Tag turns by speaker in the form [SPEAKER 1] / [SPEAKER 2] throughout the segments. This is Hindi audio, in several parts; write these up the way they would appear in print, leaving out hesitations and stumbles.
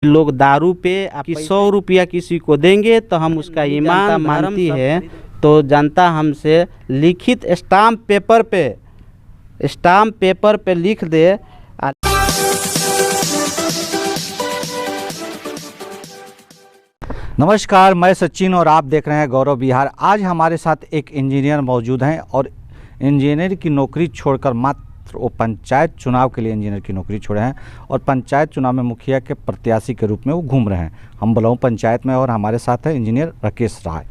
[SPEAKER 1] लोग दारू पे आपकी 100 रुपया किसी को देंगे तो हम उसका ईमान मानती है। तो जनता हमसे लिखित स्टाम्प पेपर पे लिख दे।
[SPEAKER 2] नमस्कार, मैं सचिन और आप देख रहे हैं गौरव बिहार। आज हमारे साथ एक इंजीनियर मौजूद हैं और इंजीनियर की नौकरी छोड़कर मात्र वो पंचायत चुनाव के लिए इंजीनियर की नौकरी छोड़े हैं और पंचायत चुनाव में मुखिया के प्रत्याशी के रूप में वो घूम रहे हैं। हम बलौं पंचायत में और हमारे साथ है इंजीनियर राकेश राय।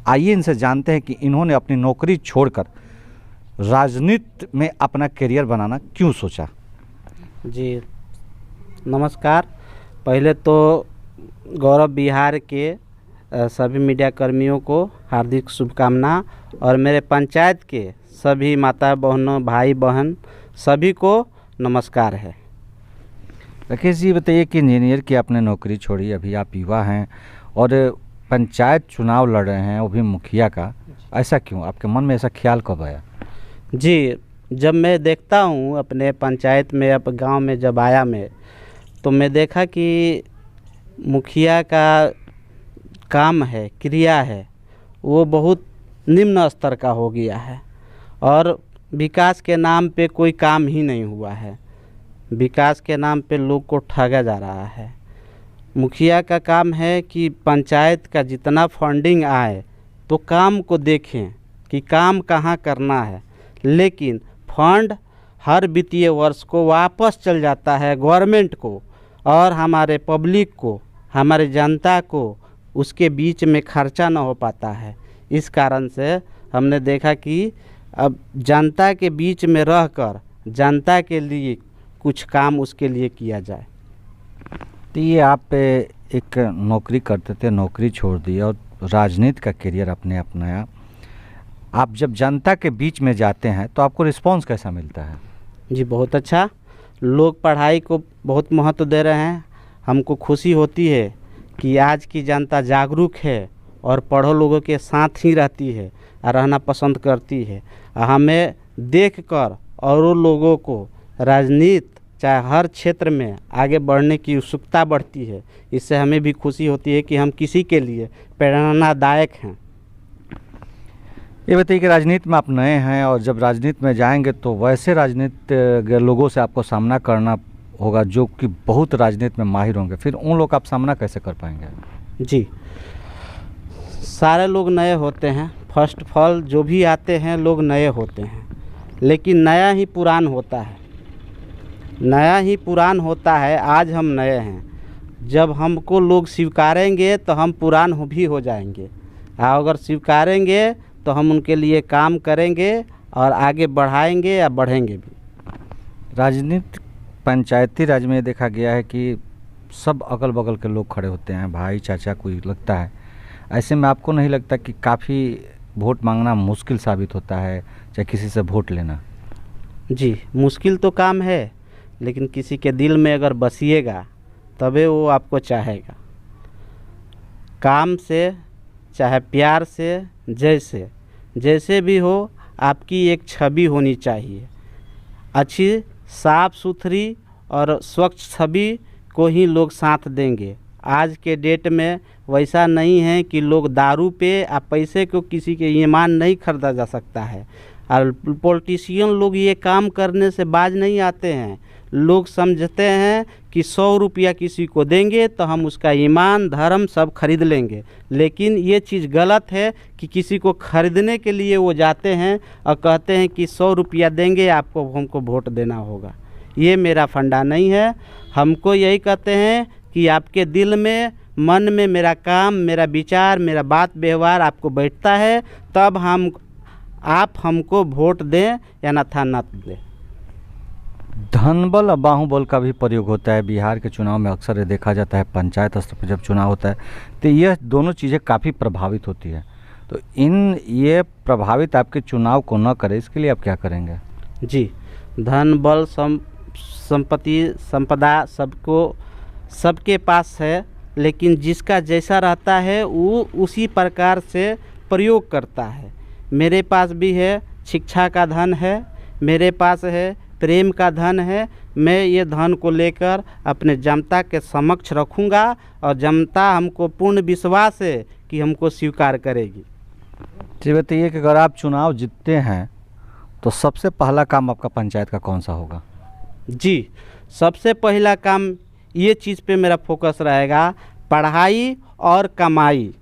[SPEAKER 2] आइए इनसे जानते हैं कि इन्होंने अपनी नौकरी छोड़कर राजनीति में अपना करियर बनाना क्यों सोचा।
[SPEAKER 1] जी नमस्कार। पहले तो गौरव बिहार के सभी मीडिया कर्मियों को हार्दिक शुभकामना और मेरे पंचायत के सभी माता बहनों भाई बहन सभी को नमस्कार है।
[SPEAKER 2] राकेश जी बताइए कि इंजीनियर की आपने नौकरी छोड़ी, अभी आप युवा हैं और पंचायत चुनाव लड़ रहे हैं, वो भी मुखिया का, ऐसा क्यों? आपके मन में ऐसा ख्याल कब आया?
[SPEAKER 1] जी, जब मैं देखता हूँ अपने पंचायत में, अब गांव में जब आया मैं, तो मैं देखा कि मुखिया का काम है, क्रिया है, वो बहुत निम्न स्तर का हो गया है और विकास के नाम पे कोई काम ही नहीं हुआ है। विकास के नाम पे लोग को ठगा जा रहा है। मुखिया का काम है कि पंचायत का जितना फंडिंग आए तो काम को देखें कि काम कहाँ करना है, लेकिन फंड हर वित्तीय वर्ष को वापस चल जाता है गवर्नमेंट को और हमारे पब्लिक को, हमारे जनता को उसके बीच में खर्चा न हो पाता है। इस कारण से हमने देखा कि अब जनता के बीच में रहकर जनता के लिए कुछ काम उसके लिए किया जाए।
[SPEAKER 2] तो ये आप एक नौकरी करते थे, नौकरी छोड़ दी और राजनीति का करियर अपने अपनाया। आप जब जनता के बीच में जाते हैं तो आपको रिस्पांस कैसा मिलता है?
[SPEAKER 1] जी बहुत अच्छा। लोग पढ़ाई को बहुत महत्व दे रहे हैं। हमको खुशी होती है कि आज की जनता जागरूक है और पढ़ो लोगों के साथ ही रहती है और रहना पसंद करती है। हमें देखकर और लोगों को राजनीति चाहे हर क्षेत्र में आगे बढ़ने की उत्सुकता बढ़ती है। इससे हमें भी खुशी होती है कि हम किसी के लिए प्रेरणादायक हैं।
[SPEAKER 2] ये बताइए कि राजनीति में आप नए हैं और जब राजनीति में जाएंगे तो वैसे राजनीति के लोगों से आपको सामना करना होगा जो कि बहुत राजनीति में माहिर होंगे, फिर उन लोग का आप सामना कैसे कर पाएंगे?
[SPEAKER 1] जी, सारे लोग नए होते हैं। फर्स्ट ऑफ ऑल जो भी आते हैं लोग नए होते हैं, लेकिन नया ही पुरान होता है। नया ही पुरान होता है। आज हम नए हैं, जब हमको लोग स्वीकारेंगे तो हम पुरान भी हो जाएंगे। और अगर स्वीकारेंगे तो हम उनके लिए काम करेंगे और आगे बढ़ाएंगे या बढ़ेंगे भी।
[SPEAKER 2] राजनीति पंचायती राज में देखा गया है कि सब अगल बगल के लोग खड़े होते हैं, भाई चाचा कोई लगता है। ऐसे में आपको नहीं लगता कि काफ़ी वोट मांगना मुश्किल साबित होता है, चाहे किसी से वोट लेना?
[SPEAKER 1] जी मुश्किल तो काम है, लेकिन किसी के दिल में अगर बसिएगा तबे वो आपको चाहेगा। काम से चाहे प्यार से, जैसे भी हो, आपकी एक छवि होनी चाहिए। अच्छी साफ सुथरी और स्वच्छ छवि को ही लोग साथ देंगे। आज के डेट में वैसा नहीं है कि लोग दारू पे या पैसे को किसी के ईमान नहीं खरीदा जा सकता है। और पॉलिटिशियन लोग ये काम करने से बाज नहीं आते हैं। लोग समझते हैं कि 100 रुपया किसी को देंगे तो हम उसका ईमान धर्म सब खरीद लेंगे, लेकिन ये चीज़ गलत है कि किसी को खरीदने के लिए वो जाते हैं और कहते हैं कि 100 रुपया देंगे आपको, हमको वोट देना होगा। ये मेरा फंडा नहीं है। हमको यही कहते हैं कि आपके दिल में, मन में मेरा काम, मेरा विचार, मेरा बात व्यवहार आपको बैठता है, तब आप हमको वोट दें या न दें।
[SPEAKER 2] धनबल और बाहुबल का भी प्रयोग होता है बिहार के चुनाव में, अक्सर ये देखा जाता है। पंचायत स्तर पर जब चुनाव होता है तो यह दोनों चीज़ें काफ़ी प्रभावित होती है। तो ये प्रभावित आपके चुनाव को न करे, इसके लिए आप क्या करेंगे?
[SPEAKER 1] जी, धन बल संपत्ति संपदा सबके पास है, लेकिन जिसका जैसा रहता है वो उसी प्रकार से प्रयोग करता है। मेरे पास भी है, शिक्षा का धन है, मेरे पास है प्रेम का धन है। मैं ये धन को लेकर अपने जनता के समक्ष रखूँगा और जनता हमको पूर्ण विश्वास है कि हमको स्वीकार करेगी।
[SPEAKER 2] जी बताइए कि अगर आप चुनाव जीतते हैं तो सबसे पहला काम आपका पंचायत का कौन सा होगा?
[SPEAKER 1] जी, सबसे पहला काम ये चीज़ पे मेरा फोकस रहेगा, पढ़ाई और कमाई,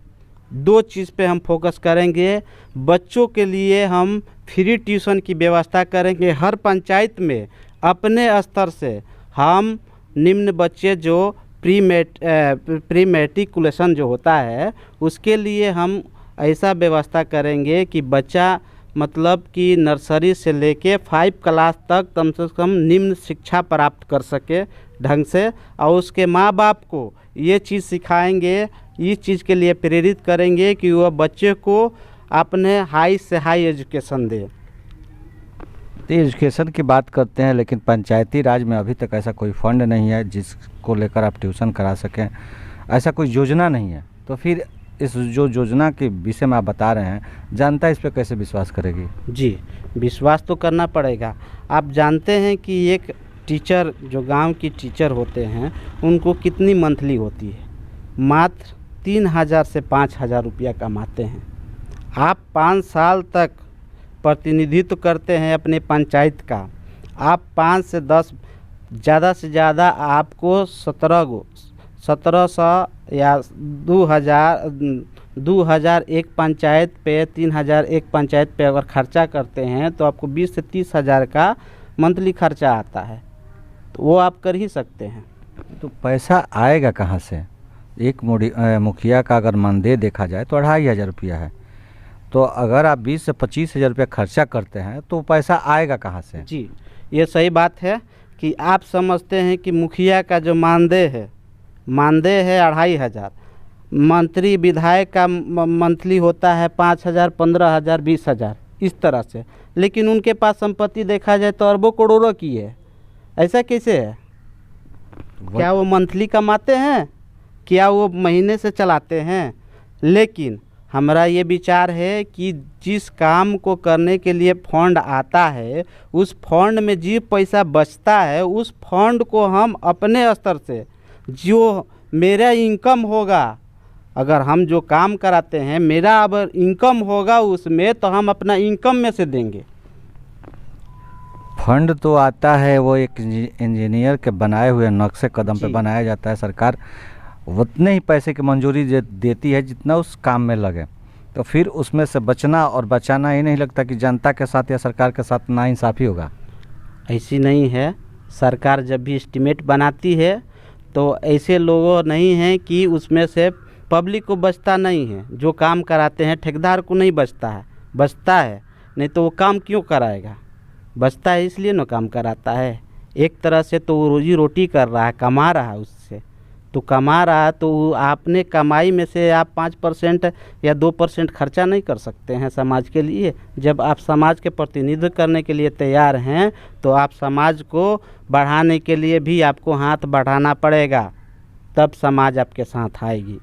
[SPEAKER 1] दो चीज़ पे हम फोकस करेंगे। बच्चों के लिए हम फ्री ट्यूशन की व्यवस्था करेंगे। हर पंचायत में अपने स्तर से हम निम्न बच्चे जो प्री मैट्रिकुलेशन जो होता है उसके लिए हम ऐसा व्यवस्था करेंगे कि बच्चा मतलब कि नर्सरी से लेके 5 क्लास तक कम से कम निम्न शिक्षा प्राप्त कर सके ढंग से, और उसके माँ बाप को ये चीज़ सिखाएंगे, इस चीज़ के लिए प्रेरित करेंगे कि वह बच्चे को अपने हाई से हाई एजुकेशन दे।
[SPEAKER 2] तो एजुकेशन की बात करते हैं, लेकिन पंचायती राज में अभी तक ऐसा कोई फंड नहीं है जिसको लेकर आप ट्यूशन करा सकें, ऐसा कोई योजना नहीं है। तो फिर इस जो योजना के विषय में आप बता रहे हैं, जनता इस पर कैसे विश्वास करेगी?
[SPEAKER 1] जी, विश्वास तो करना पड़ेगा। आप जानते हैं कि एक टीचर जो गांव की टीचर होते हैं उनको कितनी मंथली होती है? मात्र 3000 से 5000 रुपया कमाते हैं। आप 5 साल तक प्रतिनिधित्व करते हैं अपने पंचायत का। आप 5 से 10 ज़्यादा से ज़्यादा आपको 1700 या 2000 एक पंचायत पे, 3000 एक पंचायत पे अगर खर्चा करते हैं तो आपको 20 से 30 हज़ार का मंथली खर्चा आता है। तो वो आप कर ही सकते हैं।
[SPEAKER 2] तो पैसा आएगा कहाँ से? एक मुखिया का अगर मानदेय देखा जाए तो 2500 रुपया है। तो अगर आप 20 से 25 हज़ार रुपया खर्चा करते हैं तो पैसा आएगा कहाँ से?
[SPEAKER 1] जी, ये सही बात है कि आप समझते हैं कि मुखिया का जो मानदेय है 2500, मंत्री विधायक का मंथली होता है 5000, 15000, 20000 इस तरह से, लेकिन उनके पास संपत्ति देखा जाए तो अरबों करोड़ों की है। ऐसा कैसे है? क्या वो मंथली कमाते हैं? क्या वो महीने से चलाते हैं? लेकिन हमारा ये विचार है कि जिस काम को करने के लिए फंड आता है उस फंड में जो पैसा बचता है उस फंड को हम अपने स्तर से जो मेरा इनकम होगा, अगर हम जो काम कराते हैं मेरा अगर इनकम होगा उसमें तो हम अपना इनकम में से देंगे।
[SPEAKER 2] फंड तो आता है वो एक इंजीनियर के बनाए हुए नक्शे कदम पे बनाया जाता है। सरकार उतने ही पैसे की मंजूरी देती है जितना उस काम में लगे। तो फिर उसमें से बचना और बचाना, ये नहीं लगता कि जनता के साथ या सरकार के साथ नाइंसाफ़ी होगा?
[SPEAKER 1] ऐसी नहीं है। सरकार जब भी एस्टीमेट बनाती है तो ऐसे लोगों नहीं हैं कि उसमें से पब्लिक को बचता नहीं है। जो काम कराते हैं ठेकेदार को नहीं बचता है, बचता है, नहीं तो वो काम क्यों कराएगा? बचता है इसलिए ना काम कराता है। एक तरह से तो वो रोजी रोटी कर रहा है, कमा रहा है, उससे तो कमा रहा है। तो आपने कमाई में से आप 5% या 2% खर्चा नहीं कर सकते हैं समाज के लिए। जब आप समाज के प्रतिनिधित्व करने के लिए तैयार हैं तो आप समाज को बढ़ाने के लिए भी आपको हाथ बढ़ाना पड़ेगा, तब समाज आपके साथ आएगी।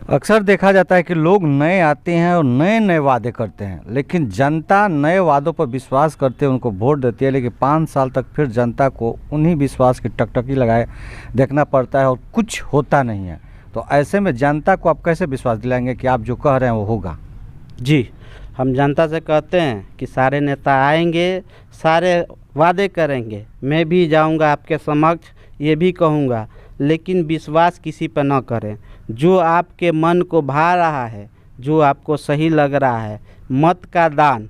[SPEAKER 2] अक्सर देखा जाता है कि लोग नए आते हैं और नए नए वादे करते हैं, लेकिन जनता नए वादों पर विश्वास करते हैं, उनको वोट देती है, लेकिन 5 साल तक फिर जनता को उन्हीं विश्वास की टकटकी लगाए देखना पड़ता है और कुछ होता नहीं है। तो ऐसे में जनता को आप कैसे विश्वास दिलाएंगे कि आप जो कह रहे हैं वो होगा?
[SPEAKER 1] जी, हम जनता से कहते हैं कि सारे नेता आएंगे, सारे वादे करेंगे, मैं भी जाऊंगा आपके समक्ष, ये भी कहूँगा, लेकिन विश्वास किसी पर न करें। जो आपके मन को भा रहा है, जो आपको सही लग रहा है, मतदान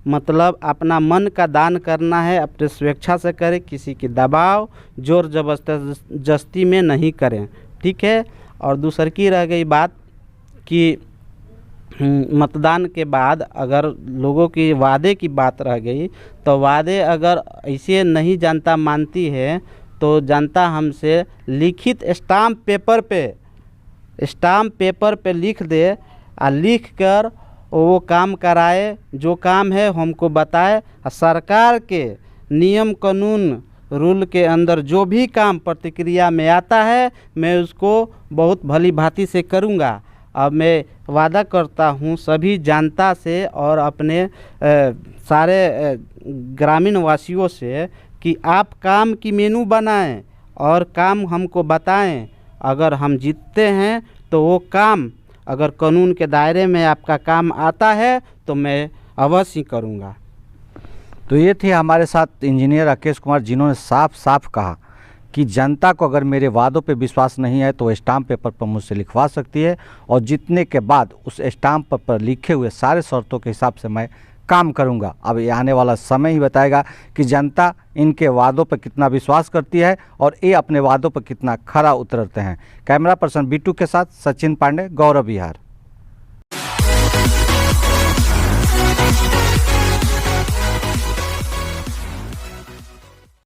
[SPEAKER 1] मतलब अपना मन का दान करना है, अपने स्वेच्छा से करें, किसी की दबाव जोर जबरदस्ती में नहीं करें, ठीक है। और दूसरी की रह गई बात कि मतदान के बाद अगर लोगों की वादे की बात रह गई तो वादे अगर ऐसे नहीं जनता मानती है तो जनता हमसे लिखित स्टाम्प पेपर पे लिख दे और लिख कर वो काम कराए, जो काम है हमको बताए। सरकार के नियम कानून रूल के अंदर जो भी काम प्रतिक्रिया में आता है मैं उसको बहुत भली भांति से करूँगा। अब मैं वादा करता हूँ सभी जनता से और अपने सारे ग्रामीण वासियों से कि आप काम की मेनू बनाएं और काम हमको बताएं। अगर हम जीतते हैं तो वो काम अगर कानून के दायरे में आपका काम आता है तो मैं अवश्य करूँगा।
[SPEAKER 2] तो ये थे हमारे साथ इंजीनियर राकेश कुमार, जिन्होंने साफ साफ कहा कि जनता को अगर मेरे वादों पे विश्वास नहीं है तो स्टाम्प पेपर पर मुझसे लिखवा सकती है और जीतने के बाद उस स्टाम्प पेपर पर लिखे हुए सारे शर्तों के हिसाब से मैं काम करूंगा। अब ये आने वाला समय ही बताएगा कि जनता इनके वादों पर कितना विश्वास करती है और ये अपने वादों पर कितना खरा उतरते हैं। कैमरा पर्सन बिट्टू के साथ सचिन पांडे, गौरव विहार।